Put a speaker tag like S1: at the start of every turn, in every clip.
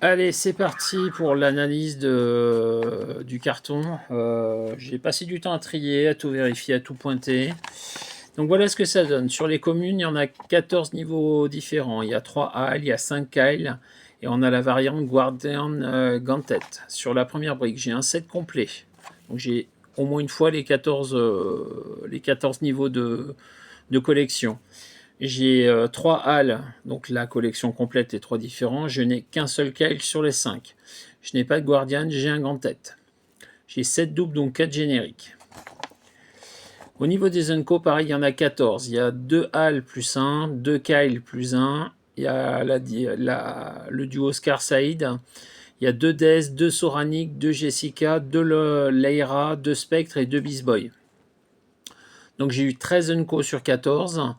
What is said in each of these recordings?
S1: Allez, c'est parti pour l'analyse du carton. J'ai passé du temps à trier, à tout vérifier, à tout pointer. Donc voilà ce que ça donne. Sur les communes, il y en a 14 niveaux différents. Il y a 3 Isles, il y a 5 Isles, et on a la variante Guardian Gantet. Sur la première brique, j'ai un set complet. Donc j'ai au moins une fois les 14 niveaux de collection. J'ai 3 halles, donc la collection complète est 3 différents. Je n'ai qu'un seul Kyle sur les 5. Je n'ai pas de Guardian, j'ai un Gantet. J'ai 7 doubles, donc 4 génériques. Au niveau des Unco, pareil, il y en a 14. Il y a 2 halles plus 1, 2 Kyle plus 1. Il y a le duo Scar Saïd. Il y a 2 Dez, 2 Soranic, 2 Jessica, 2 Leira, 2 Spectre et 2 Beast Boy. Donc j'ai eu 13 Unco sur 14.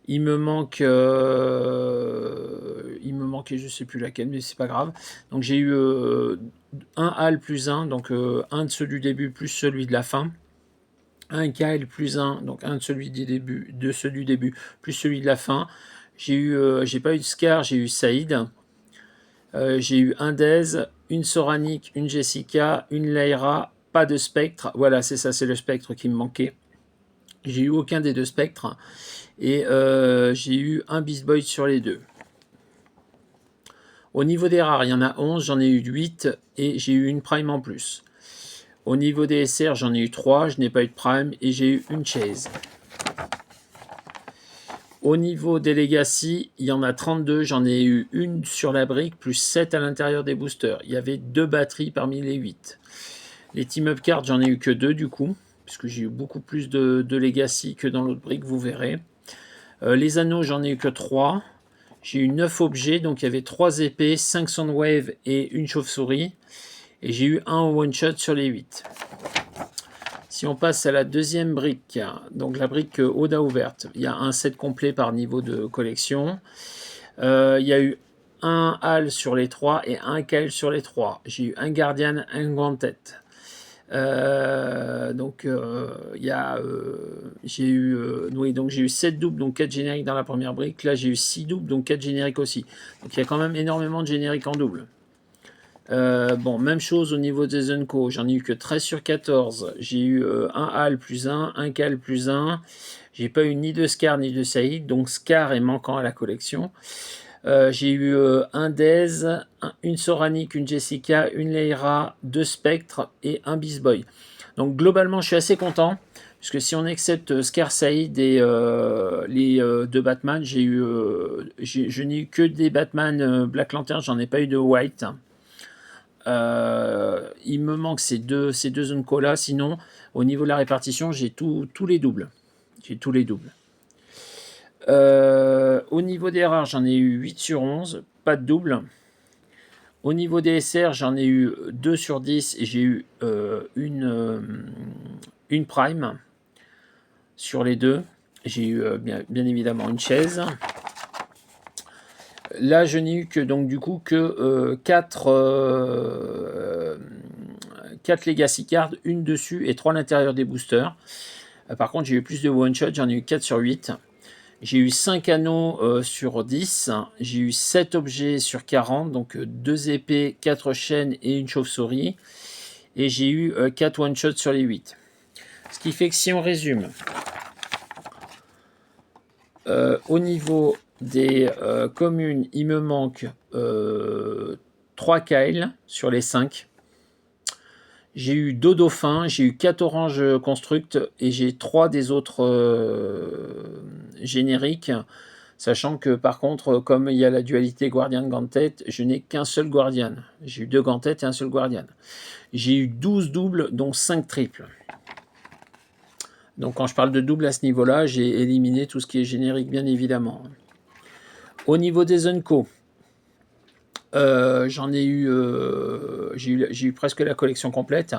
S1: Il me manque, je ne sais plus laquelle, mais c'est pas grave. Donc j'ai eu un HAL plus 1, donc un de ceux du début plus celui de la fin. Un KL plus 1, donc un de celui du début, plus celui de la fin. J'ai pas eu de Scar, j'ai eu Saïd. J'ai eu un Dez, une Soranic, une Jessica, une Leira, pas de Spectre. Voilà, c'est ça, c'est le Spectre qui me manquait. J'ai eu aucun des deux Spectres. Et j'ai eu un Beast Boy sur les deux. Au niveau des rares, il y en a 11, j'en ai eu 8 et j'ai eu une Prime en plus. Au niveau des SR, j'en ai eu 3, je n'ai pas eu de Prime et j'ai eu une Chase. Au niveau des Legacy, il y en a 32, j'en ai eu une sur la brique, plus 7 à l'intérieur des boosters. Il y avait 2 batteries parmi les 8. Les Team Up Cards, j'en ai eu que 2 du coup, puisque j'ai eu beaucoup plus de Legacy que dans l'autre brique, vous verrez. Les anneaux, j'en ai eu que 3. J'ai eu 9 objets, donc il y avait 3 épées, 5 Soundwave et une chauve-souris. Et j'ai eu un one-shot sur les 8. Si on passe à la deuxième brique, donc la brique Oda ouverte, il y a un set complet par niveau de collection. Il y a eu un HAL sur les 3 et un KL sur les 3. J'ai eu un Guardian, un Gantet. J'ai eu 7 doubles, donc 4 génériques dans la première brique. Là, j'ai eu 6 doubles, donc 4 génériques aussi. Donc, il y a quand même énormément de génériques en double. Bon, même chose au niveau des Unco. J'en ai eu que 13 sur 14. J'ai eu un HAL plus 1, un KAL plus 1. J'ai pas eu ni de Scar ni de Saïd, donc Scar est manquant à la collection. J'ai eu un Dez, une Soranic, une Jessica, une Leira, 2 Spectres et un Beast Boy. Donc globalement, je suis assez content, puisque si on accepte Scar Saïd et les 2 Batman, je n'ai eu que des Batman Black Lantern, j'en ai pas eu de White. Il me manque ces deux Unco là, sinon au niveau de la répartition, j'ai tous les doubles. J'ai tous les doubles. Au niveau des rares, j'en ai eu 8 sur 11, pas de double. Au niveau des SR, j'en ai eu 2 sur 10 et j'ai eu une Prime sur les deux. J'ai eu bien évidemment une chaise. Là, je n'ai eu que donc du coup que 4 Legacy Cards, une dessus et 3 à l'intérieur des boosters. Par contre, j'ai eu plus de one-shot, j'en ai eu 4 sur 8. J'ai eu 5 anneaux sur 10, j'ai eu 7 objets sur 40, donc 2 épées, 4 chaînes et une chauve-souris. Et j'ai eu 4 one-shots sur les 8. Ce qui fait que si on résume, au niveau des communes, il me manque 3 Kyle sur les 5. J'ai eu 2 dauphins, j'ai eu 4 oranges construct et j'ai 3 des autres génériques. Sachant que par contre, comme il y a la dualité Guardian-Gantet, je n'ai qu'un seul Guardian. J'ai eu 2 Gantet et un seul Guardian. J'ai eu 12 doubles, dont 5 triples. Donc quand je parle de double à ce niveau-là, j'ai éliminé tout ce qui est générique, bien évidemment. Au niveau des Unco, j'ai eu presque la collection complète.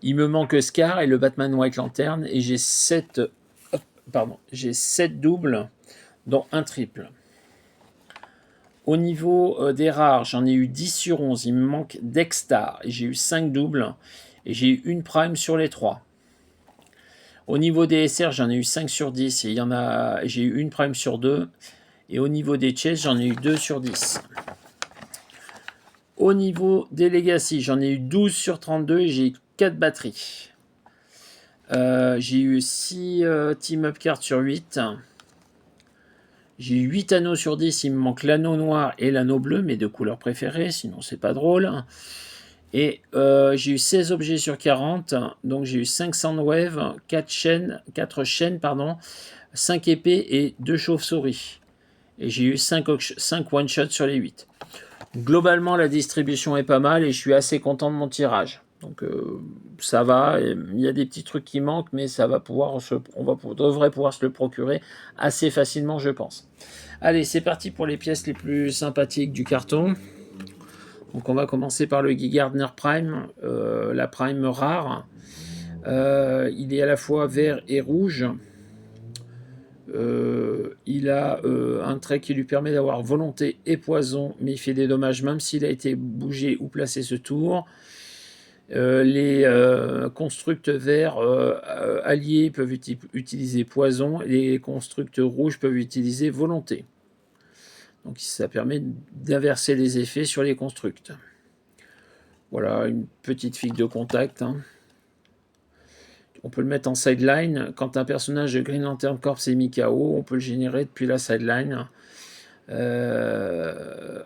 S1: Il me manque Scar et le Batman White Lantern et j'ai 7 doubles, dont un triple. Au niveau des rares, j'en ai eu 10 sur 11. Il me manque Dexstar et j'ai eu 5 doubles et j'ai eu une Prime sur les 3. Au niveau des SR, j'en ai eu 5 sur 10 et j'ai eu une Prime sur 2. Et au niveau des Chase, j'en ai eu 2 sur 10. Au niveau des Legacy, j'en ai eu 12 sur 32 et j'ai eu 4 batteries. J'ai eu 6 team-up cards sur 8. J'ai eu 8 anneaux sur 10, il me manque l'anneau noir et l'anneau bleu, mes 2 couleurs préférées, sinon c'est pas drôle. Et j'ai eu 16 objets sur 40, donc j'ai eu 5 Soundwave, 4 chaînes, 5 épées et 2 chauves-souris. Et j'ai eu 5 one-shots sur les 8. Globalement, la distribution est pas mal et je suis assez content de mon tirage. Donc ça va, il y a des petits trucs qui manquent, mais ça va devrait pouvoir se le procurer assez facilement, je pense. Allez, c'est parti pour les pièces les plus sympathiques du carton. Donc on va commencer par le Guy Gardner Prime, la Prime rare. Il est à la fois vert et rouge. Il a un trait qui lui permet d'avoir volonté et poison, mais il fait des dommages même s'il a été bougé ou placé ce tour. Les constructs verts alliés peuvent utiliser poison, et les constructs rouges peuvent utiliser volonté. Donc ça permet d'inverser les effets sur les constructs. Voilà, une petite figue de contact. Hein. On peut le mettre en sideline. Quand un personnage de Green Lantern Corps est mis KO, on peut le générer depuis la sideline.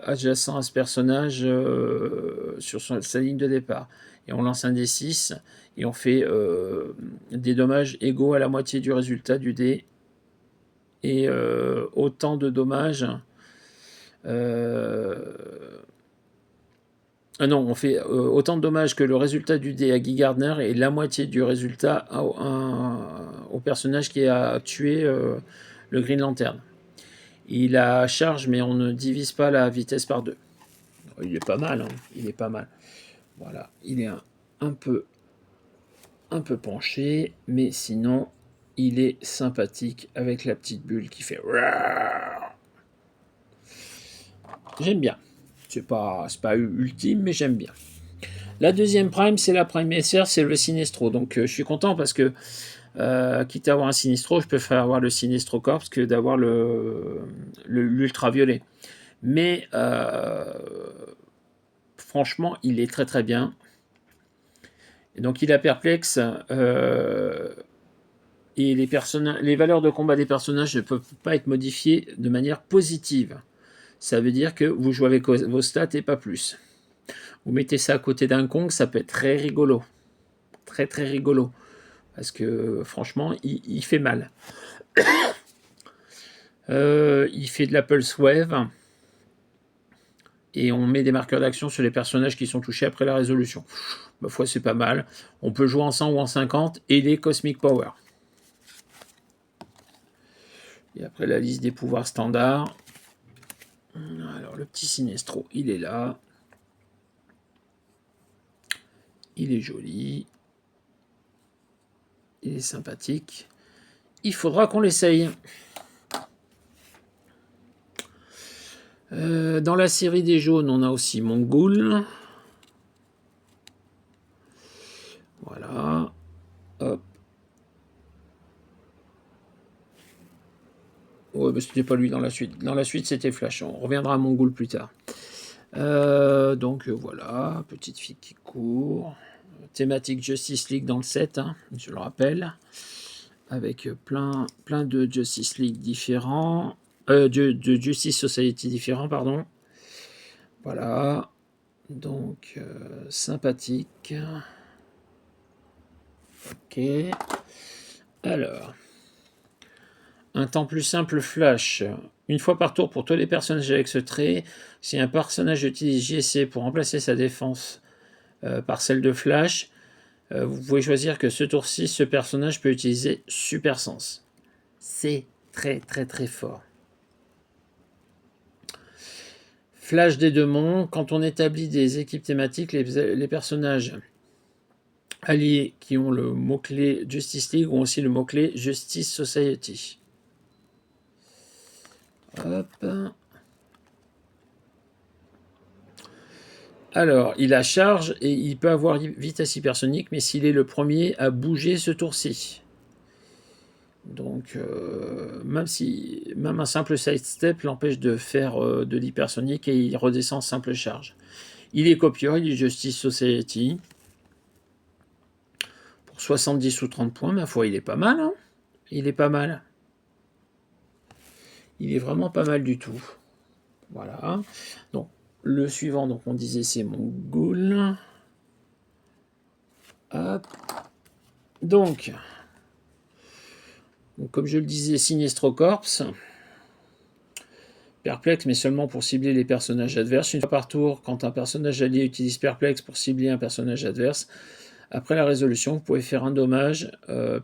S1: Adjacent à ce personnage sur sa ligne de départ. Et on lance un D6 et on fait des dommages égaux à la moitié du résultat du dé. Et autant de dommages. Non, on fait autant de dommages que le résultat du dé à Guy Gardner et la moitié du résultat au personnage qui a tué le Green Lantern. Il a charge, mais on ne divise pas la vitesse par 2. Il est pas mal, hein, il est pas mal. Voilà, il est un peu penché, mais sinon, il est sympathique avec la petite bulle qui fait... J'aime bien. C'est pas ultime, mais j'aime bien. La deuxième Prime, c'est la Prime SR, c'est le Sinestro. Donc je suis content parce que, quitte à avoir un Sinestro, je préfère avoir le Sinestro Corps que d'avoir l'ultraviolet. Mais franchement, il est très très bien. Et donc il a perplexe. Et les valeurs de combat des personnages ne peuvent pas être modifiées de manière positive. Ça veut dire que vous jouez avec vos stats et pas plus. Vous mettez ça à côté d'un Kong, ça peut être très rigolo. Très très rigolo. Parce que franchement, il fait mal. Il fait de la Pulse Wave. Et on met des marqueurs d'action sur les personnages qui sont touchés après la résolution. Ma foi, c'est pas mal. On peut jouer en 100 ou en 50. Et les Cosmic Power. Et après la liste des pouvoirs standards. Alors le petit Sinestro, il est là. Il est joli. Il est sympathique. Il faudra qu'on l'essaye. Dans la série des jaunes, on a aussi Mongul. Voilà. Hop. Ouais, mais c'était pas lui dans la suite. Dans la suite, c'était Flash. On reviendra à Mongul plus tard. Donc voilà, petite fille qui court. Thématique Justice League dans le set, hein, je le rappelle. Avec plein de Justice League différents. De Justice Society différents, pardon. Voilà. Donc, sympathique. Ok. Alors. Un temps plus simple Flash. Une fois par tour pour tous les personnages avec ce trait. Si un personnage utilise JC pour remplacer sa défense par celle de Flash, vous pouvez choisir que ce tour-ci, ce personnage peut utiliser Super Sens. C'est très très très fort. Flash des deux monts. Quand on établit des équipes thématiques, les personnages alliés qui ont le mot-clé Justice League ont aussi le mot-clé Justice Society. Hop. Alors, il a charge et il peut avoir vitesse hypersonique, mais s'il est le premier à bouger ce tour-ci. Donc, même un simple sidestep l'empêche de faire de l'hypersonique et il redescend simple charge. Il est copieur, il est Justice Society. Pour 70 ou 30 points, ma foi, il est pas mal. Hein, il est pas mal. Il est vraiment pas mal du tout. Voilà. Donc, le suivant, donc on disait, c'est mon Ghoul. Hop. Donc, comme je le disais, Sinestro Corps. Perplexe, mais seulement pour cibler les personnages adverses. Une fois par tour, quand un personnage allié utilise Perplexe pour cibler un personnage adverse, après la résolution, vous pouvez faire un dommage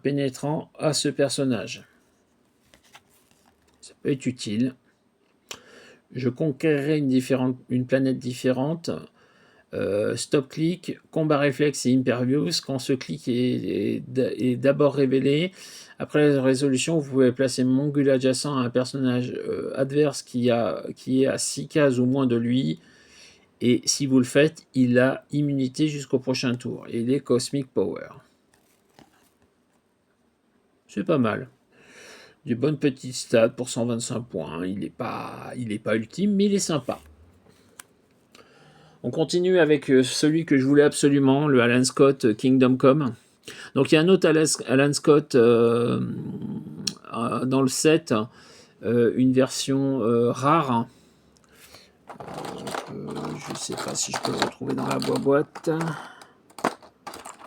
S1: pénétrant à ce personnage. Ça peut être utile. Je conquérirai une planète différente. Stop click, combat réflexe et impervious. Quand ce clic est d'abord révélé, après la résolution, vous pouvez placer mon Ghoul adjacent à un personnage adverse qui est à 6 cases ou moins de lui. Et si vous le faites, il a immunité jusqu'au prochain tour. Et il est Cosmic Power. C'est pas mal. Des bonnes petites stats pour 125 points. Il n'est pas ultime, mais il est sympa. On continue avec celui que je voulais absolument, le Alan Scott Kingdom Come. Donc il y a un autre Alan Scott dans le set, une version rare. Je ne sais pas si je peux le retrouver dans la boîte.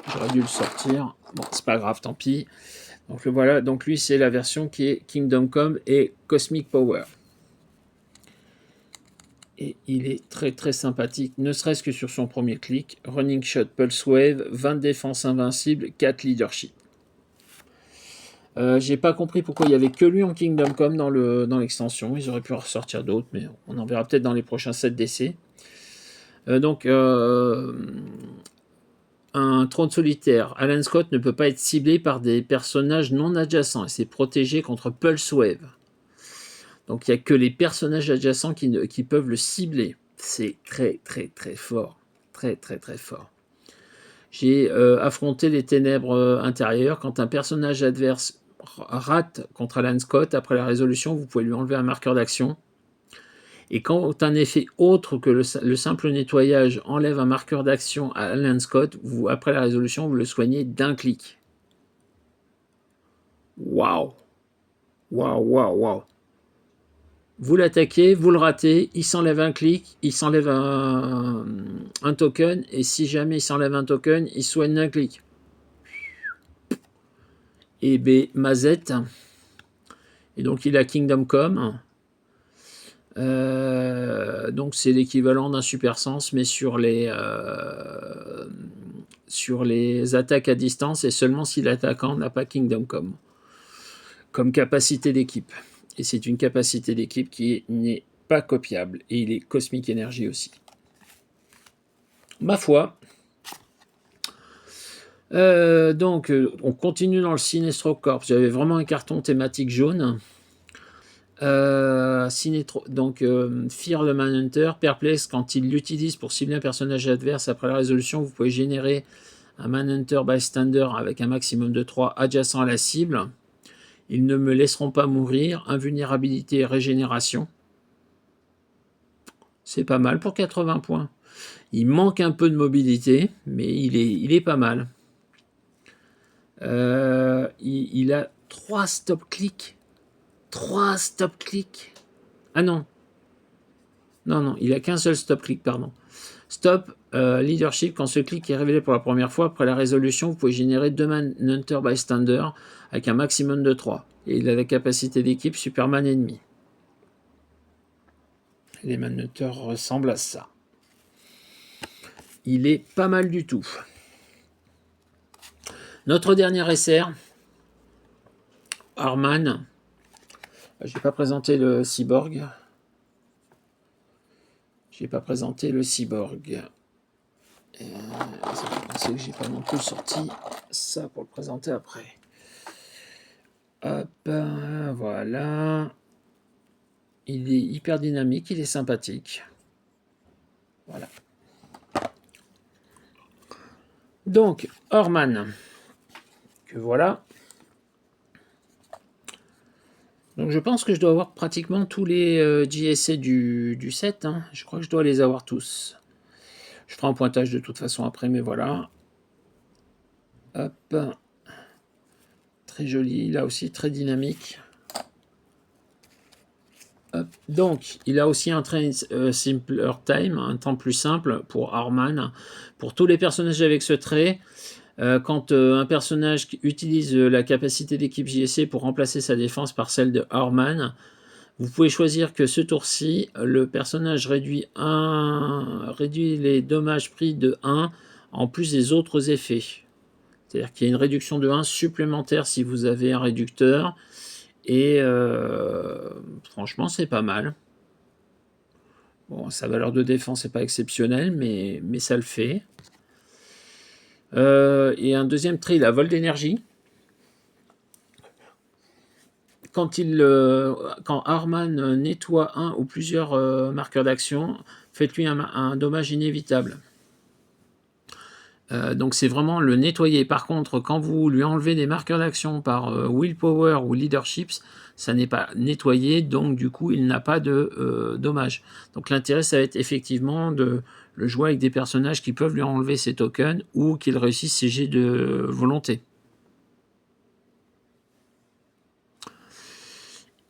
S1: J'aurais dû le sortir. Bon, c'est pas grave, tant pis. Donc voilà, donc lui c'est la version qui est Kingdom Come et Cosmic Power. Et il est très très sympathique, ne serait-ce que sur son premier clic. Running Shot, Pulse Wave, 20 défense invincible, 4 leadership. J'ai pas compris pourquoi il n'y avait que lui en Kingdom Come dans l'extension. Ils auraient pu en ressortir d'autres, mais on en verra peut-être dans les prochains sets d'essai. Un trône solitaire. Alan Scott ne peut pas être ciblé par des personnages non adjacents et c'est protégé contre Pulse Wave. Donc il n'y a que les personnages adjacents qui peuvent le cibler. C'est très très très fort. Très très très fort. J'ai affronté les ténèbres intérieures. Quand un personnage adverse rate contre Alan Scott, après la résolution, vous pouvez lui enlever un marqueur d'action. Et quand un effet autre que le simple nettoyage enlève un marqueur d'action à Alan Scott, après la résolution, vous le soignez d'un clic. Waouh! Waouh, waouh, waouh! Vous l'attaquez, vous le ratez, il s'enlève un clic, il s'enlève un token, et si jamais il s'enlève un token, il soigne d'un clic. Et B, Mazette. Et donc il a Kingdom Come. Donc c'est l'équivalent d'un super sens, mais sur les attaques à distance, et seulement si l'attaquant n'a pas Kingdom Come comme capacité d'équipe. Et c'est une capacité d'équipe qui n'est pas copiable. Et il est Cosmic Energy aussi. Ma foi. Donc, on continue dans le Sinestro Corps. J'avais vraiment un carton thématique jaune. Donc, Fear le Manhunter, perplexe quand il l'utilise pour cibler un personnage adverse. Après la résolution, vous pouvez générer un Manhunter Bystander avec un maximum de 3 adjacents à la cible. Ils ne me laisseront pas mourir. Invulnérabilité et régénération. C'est pas mal pour 80 points. Il manque un peu de mobilité, mais il est pas mal. Il a 3 stop-clics. 3 stop-clics. Ah non. Non, il a qu'un seul stop-clic, pardon. Stop, leadership, quand ce clic est révélé pour la première fois, après la résolution, vous pouvez générer 2 Manhunter Bystander avec un maximum de 3. Et il a la capacité d'équipe Superman ennemi. Les Manhunters ressemblent à ça. Il est pas mal du tout. Notre dernier SR, Arman. Je n'ai pas présenté le cyborg. Je pas présenté le cyborg. Ça fait penser que j'ai pas non plus sorti ça pour le présenter après. Hop, voilà. Il est hyper dynamique, il est sympathique. Voilà. Donc, Orman. Que voilà. Donc je pense que je dois avoir pratiquement tous les JSC du set. Hein. Je crois que je dois les avoir tous. Je ferai un pointage de toute façon après, mais voilà. Hop. Très joli, là aussi très dynamique. Hop. Donc, il a aussi un train simpler time, un temps plus simple pour Arman. Pour tous les personnages avec ce trait, quand un personnage utilise la capacité d'équipe JSC pour remplacer sa défense par celle de Arman, vous pouvez choisir que ce tour-ci, le personnage réduit les dommages pris de 1 en plus des autres effets. C'est-à-dire qu'il y a une réduction de 1 supplémentaire si vous avez un réducteur. Et franchement, c'est pas mal. Bon, sa valeur de défense n'est pas exceptionnelle, mais ça le fait. Et un deuxième trait, il a vol d'énergie. Quand Arman nettoie un ou plusieurs marqueurs d'action, faites-lui un dommage inévitable. Donc c'est vraiment le nettoyer. Par contre, quand vous lui enlevez des marqueurs d'action par willpower ou leadership, ça n'est pas nettoyé, donc du coup il n'a pas de dommage. Donc l'intérêt, ça va être effectivement de le jouer avec des personnages qui peuvent lui enlever ses tokens ou qu'il réussisse ses jets de volonté.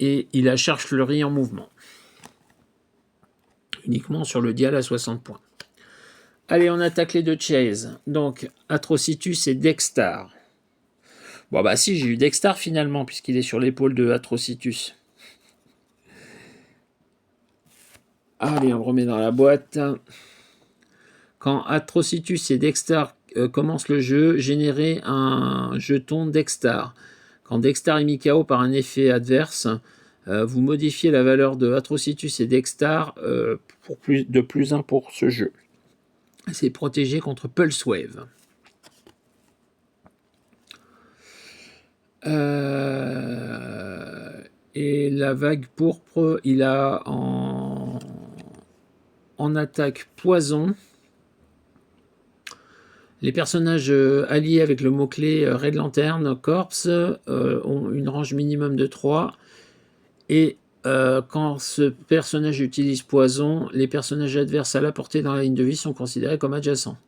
S1: Et il a Charge Fleurie en mouvement. Uniquement sur le dial à 60 points. Allez, on attaque les deux Chase. Donc, Atrocitus et Dextar. Bon, bah si, j'ai eu Dextar finalement, puisqu'il est sur l'épaule de Atrocitus. Allez, on le remet dans la boîte. Quand Atrocitus et Dextar commencent le jeu, générez un jeton Dextar. Quand Dextar est mis KO par un effet adverse, vous modifiez la valeur de Atrocitus et Dextar de plus 1 pour ce jeu. C'est protégé contre Pulse Wave. Et la vague pourpre, il a en attaque poison. Les personnages alliés avec le mot-clé Red Lantern Corps ont une range minimum de 3. Et quand ce personnage utilise poison, les personnages adverses à la portée dans la ligne de vie sont considérés comme adjacents.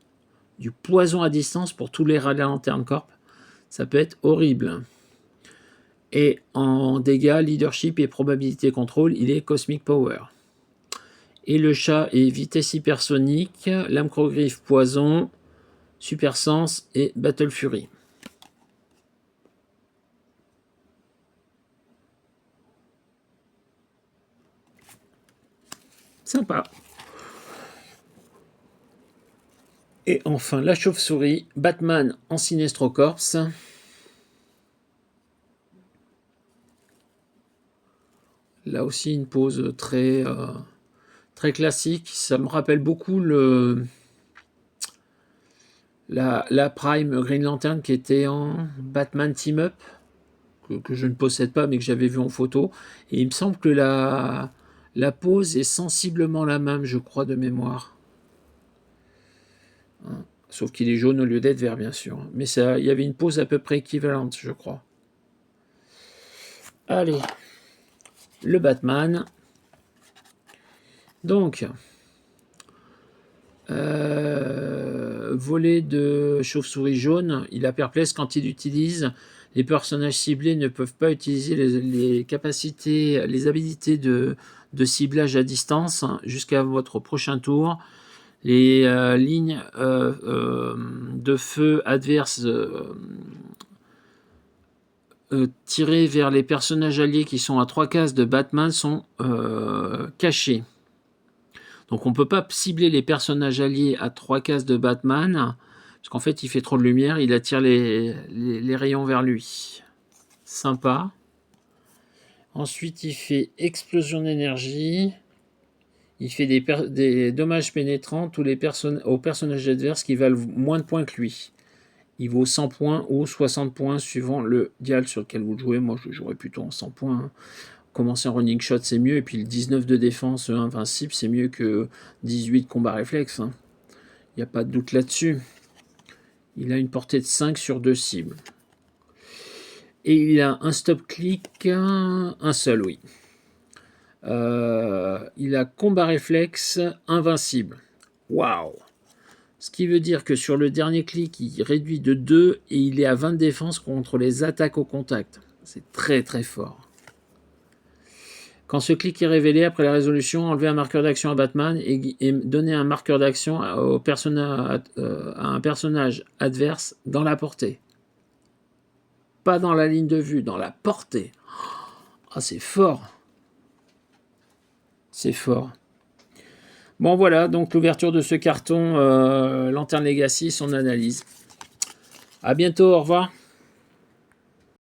S1: Du poison à distance pour tous les Red Lantern Corps, ça peut être horrible. Et en dégâts, leadership et probabilité contrôle, il est Cosmic Power. Et le chat est vitesse hypersonique, lame crogriffe poison, super sens et battle fury. Sympa. Et enfin la chauve-souris, Batman en Sinestro Corps. Là aussi une pose très classique. Ça me rappelle beaucoup la Prime Green Lantern qui était en Batman Team Up, que je ne possède pas mais que j'avais vu en photo. Et il me semble que la pose est sensiblement la même, je crois, de mémoire. Sauf qu'il est jaune au lieu d'être vert, bien sûr. Mais ça, il y avait une pose à peu près équivalente, je crois. Allez, le Batman. Donc, volet de chauve-souris jaune, il a perplexe quand il utilise. Les personnages ciblés ne peuvent pas utiliser les capacités, les habilités de ciblage à distance jusqu'à votre prochain tour. Les lignes de feu adverses tirées vers les personnages alliés qui sont à 3 cases de Batman sont cachées. Donc on ne peut pas cibler les personnages alliés à 3 cases de Batman, parce qu'en fait il fait trop de lumière, il attire les rayons vers lui. Sympa. Ensuite il fait explosion d'énergie. Il fait des dommages pénétrants aux personnages adverses qui valent moins de points que lui. Il vaut 100 points ou 60 points suivant le dial sur lequel vous jouez. Moi je jouerais plutôt en 100 points. Hein. Commencer en running shot, c'est mieux. Et puis le 19 de défense invincible, c'est mieux que 18 combat réflexe. Il n'y a pas de doute là-dessus. Il a une portée de 5 sur 2 cibles. Et il a un stop-click, un seul, oui. Il a combat réflexe invincible. Waouh! Ce qui veut dire que sur le dernier clic, il réduit de 2 et il est à 20 de défense contre les attaques au contact. C'est très très fort. Quand ce clic est révélé, après la résolution, enlevez un marqueur d'action à Batman et donnez un marqueur d'action à un personnage adverse dans la portée. Pas dans la ligne de vue, dans la portée. Ah, c'est fort. C'est fort. Bon, voilà, donc l'ouverture de ce carton Lanterne Legacy, son analyse. À bientôt, au revoir.